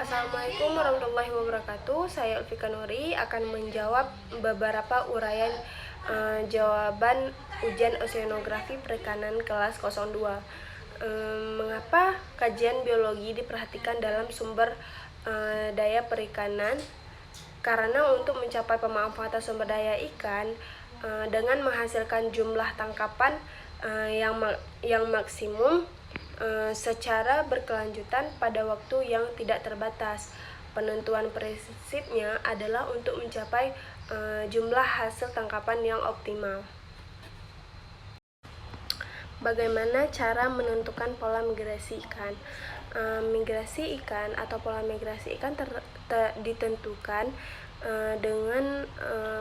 Assalamualaikum warahmatullahi wabarakatuh. Saya Ulfika Nuri akan menjawab beberapa uraian jawaban ujian oseanografi perikanan kelas 02. Mengapa kajian biologi diperhatikan dalam sumber daya perikanan? Karena untuk mencapai pemanfaatan sumber daya ikan dengan menghasilkan jumlah tangkapan yang maksimum secara berkelanjutan pada waktu yang tidak terbatas. Penentuan prinsipnya adalah untuk mencapai jumlah hasil tangkapan yang optimal. Bagaimana cara menentukan pola migrasi ikan? Migrasi ikan atau pola migrasi ikan ditentukan dengan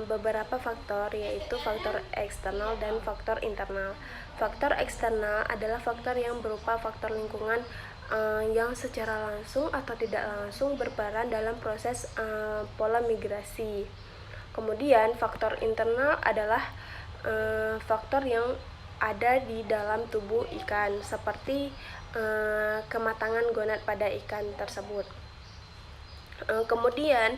beberapa faktor, yaitu faktor eksternal dan faktor internal. Faktor eksternal adalah faktor yang berupa faktor lingkungan yang secara langsung atau tidak langsung berperan dalam proses pola migrasi. Kemudian faktor internal adalah faktor yang ada di dalam tubuh ikan, seperti kematangan gonad pada ikan tersebut. Kemudian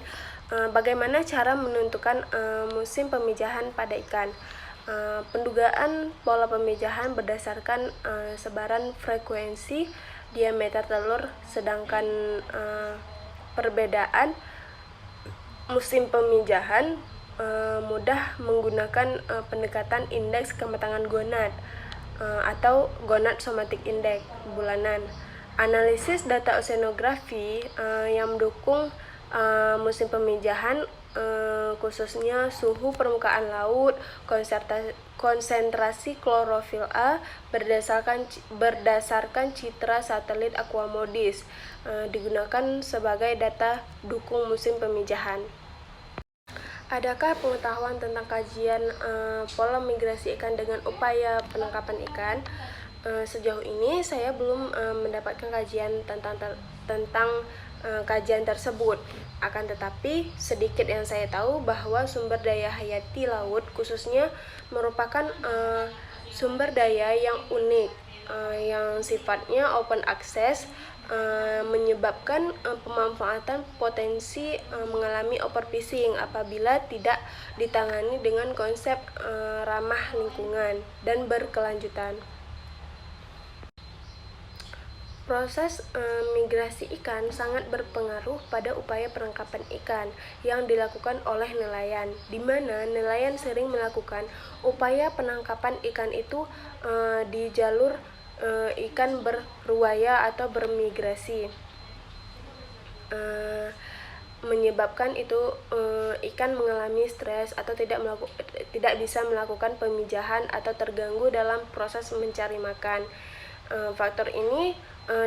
bagaimana cara menentukan musim pemijahan pada ikan? Pendugaan pola pemijahan berdasarkan sebaran frekuensi diameter telur, sedangkan perbedaan musim pemijahan mudah menggunakan pendekatan indeks kematangan gonad atau gonad somatic index bulanan. Analisis data oseanografi yang mendukung musim pemijahan, khususnya suhu permukaan laut, konsentrasi klorofil A berdasarkan citra satelit Aquamodis, digunakan sebagai data dukung musim pemijahan. Adakah pengetahuan tentang kajian pola migrasi ikan dengan upaya penangkapan ikan? Sejauh ini saya belum mendapatkan kajian tentang kajian tersebut. Akan tetapi sedikit yang saya tahu bahwa sumber daya hayati laut khususnya merupakan sumber daya yang unik, yang sifatnya open access, menyebabkan pemanfaatan potensi mengalami overfishing apabila tidak ditangani dengan konsep ramah lingkungan dan berkelanjutan. Proses migrasi ikan sangat berpengaruh pada upaya penangkapan ikan yang dilakukan oleh nelayan, di mana nelayan sering melakukan upaya penangkapan ikan itu di jalur ikan berruaya atau bermigrasi, menyebabkan itu ikan mengalami stres atau tidak bisa melakukan pemijahan atau terganggu dalam proses mencari makan. Faktor ini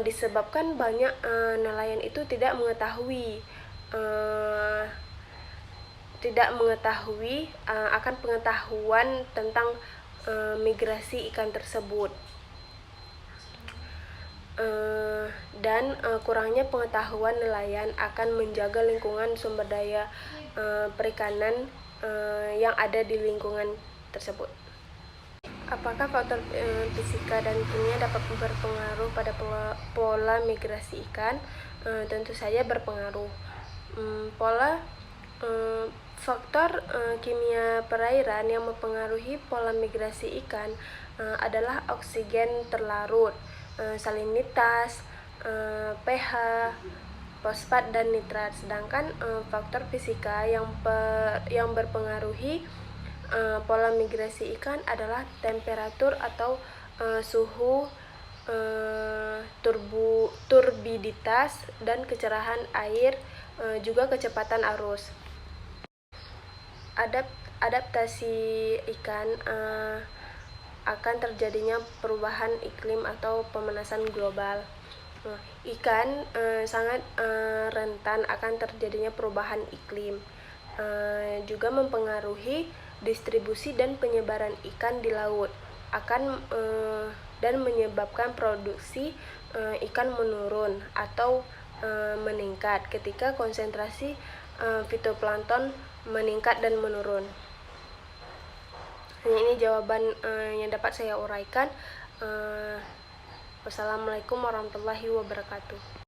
disebabkan banyak nelayan itu tidak mengetahui akan pengetahuan tentang migrasi ikan tersebut, dan kurangnya pengetahuan nelayan akan menjaga lingkungan sumber daya perikanan yang ada di lingkungan tersebut. Apakah faktor fisika dan kimia dapat berpengaruh pada pola migrasi ikan? Tentu saja berpengaruh. Faktor kimia perairan yang mempengaruhi pola migrasi ikan adalah oksigen terlarut, salinitas, pH, fosfat dan nitrat. Sedangkan faktor fisika yang berpengaruhi pola migrasi ikan adalah temperatur atau suhu, turbiditas dan kecerahan air, juga kecepatan arus. Adaptasi ikan akan terjadinya perubahan iklim atau pemanasan global. Ikan sangat rentan akan terjadinya perubahan iklim, juga mempengaruhi distribusi dan penyebaran ikan di laut, dan menyebabkan produksi ikan menurun atau meningkat ketika konsentrasi fitoplankton meningkat dan menurun. Ini jawaban yang dapat saya uraikan. Wassalamualaikum warahmatullahi wabarakatuh.